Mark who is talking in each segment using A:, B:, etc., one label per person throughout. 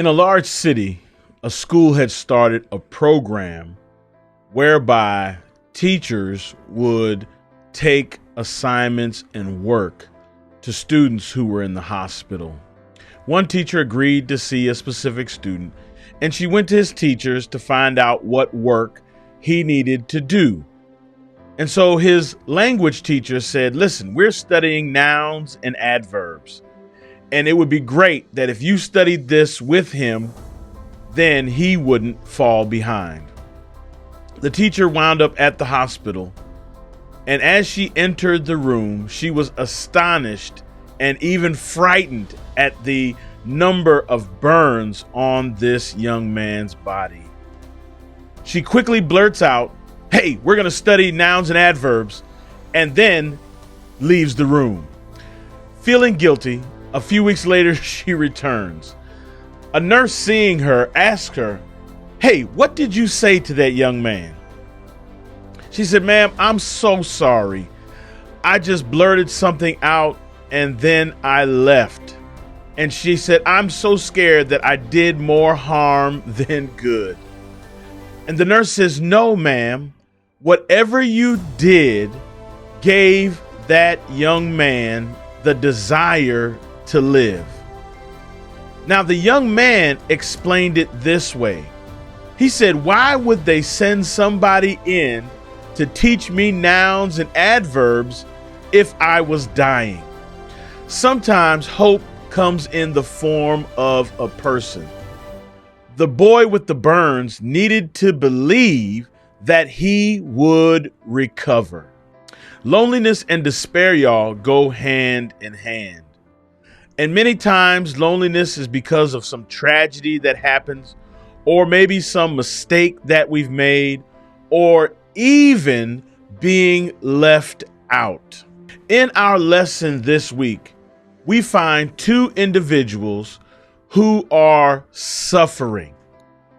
A: In a large city, a school had started a program whereby teachers would take assignments and work to students who were in the hospital. One teacher agreed to see a specific student, and she went to his teachers to find out what work he needed to do. And so his language teacher said, "Listen, we're studying nouns and adverbs, and it would be great that if you studied this with him, then he wouldn't fall behind." The teacher wound up at the hospital, and as she entered the room, she was astonished and even frightened at the number of burns on this young man's body. She quickly blurts out, "Hey, we're going to study nouns and adverbs," and then leaves the room. Feeling guilty, a few weeks later, she returns. A nurse, seeing her, asks her, "Hey, what did you say to that young man?" She said, "Ma'am, I'm so sorry. I just blurted something out and then I left." And she said, "I'm so scared that I did more harm than good." And the nurse says, "No, ma'am. Whatever you did gave that young man the desire to live." Now, the young man explained it this way. He said, "Why would they send somebody in to teach me nouns and adverbs if I was dying?" Sometimes hope comes in the form of a person. The boy with the burns needed to believe that he would recover. Loneliness and despair, y'all, go hand in hand. And many times loneliness is because of some tragedy that happens, or maybe some mistake that we've made, or even being left out. In our lesson this week, we find two individuals who are suffering.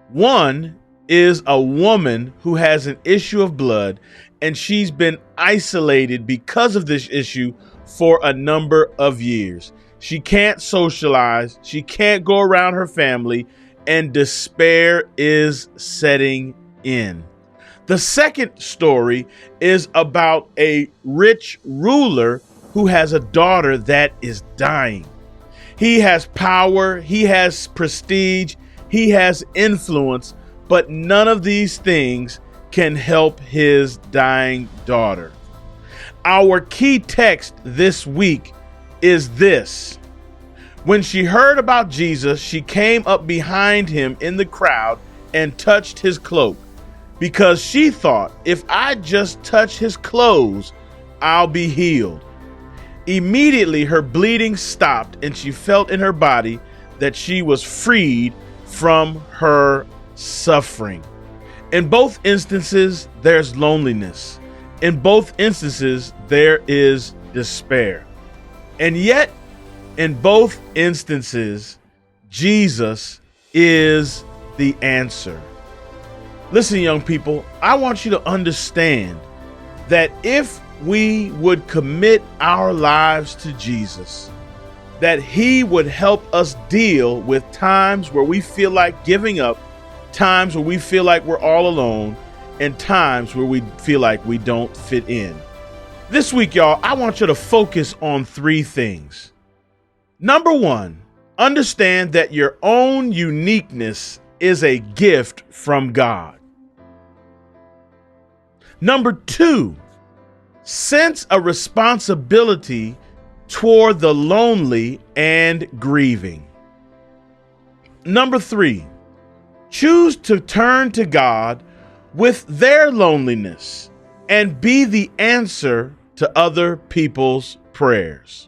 A: One is a woman who has an issue of blood, and she's been isolated because of this issue for a number of years. She can't socialize, she can't go around her family, and despair is setting in. The second story is about a rich ruler who has a daughter that is dying. He has power, he has prestige, he has influence, but none of these things can help his dying daughter. Our key text this week is this: when she heard about Jesus, she came up behind him in the crowd and touched his cloak, because she thought, if I just touch his clothes, I'll be healed. Immediately her bleeding stopped, and she felt in her body that she was freed from her suffering. In both instances, there's loneliness. In both instances, there is despair. And yet, in both instances, Jesus is the answer. Listen, young people, I want you to understand that if we would commit our lives to Jesus, that he would help us deal with times where we feel like giving up, times where we feel like we're all alone, and times where we feel like we don't fit in. This week, y'all, I want you to focus on three things. Number one, understand that your own uniqueness is a gift from God. Number two, sense a responsibility toward the lonely and grieving. Number three, choose to turn to God with their loneliness and be the answer to other people's prayers.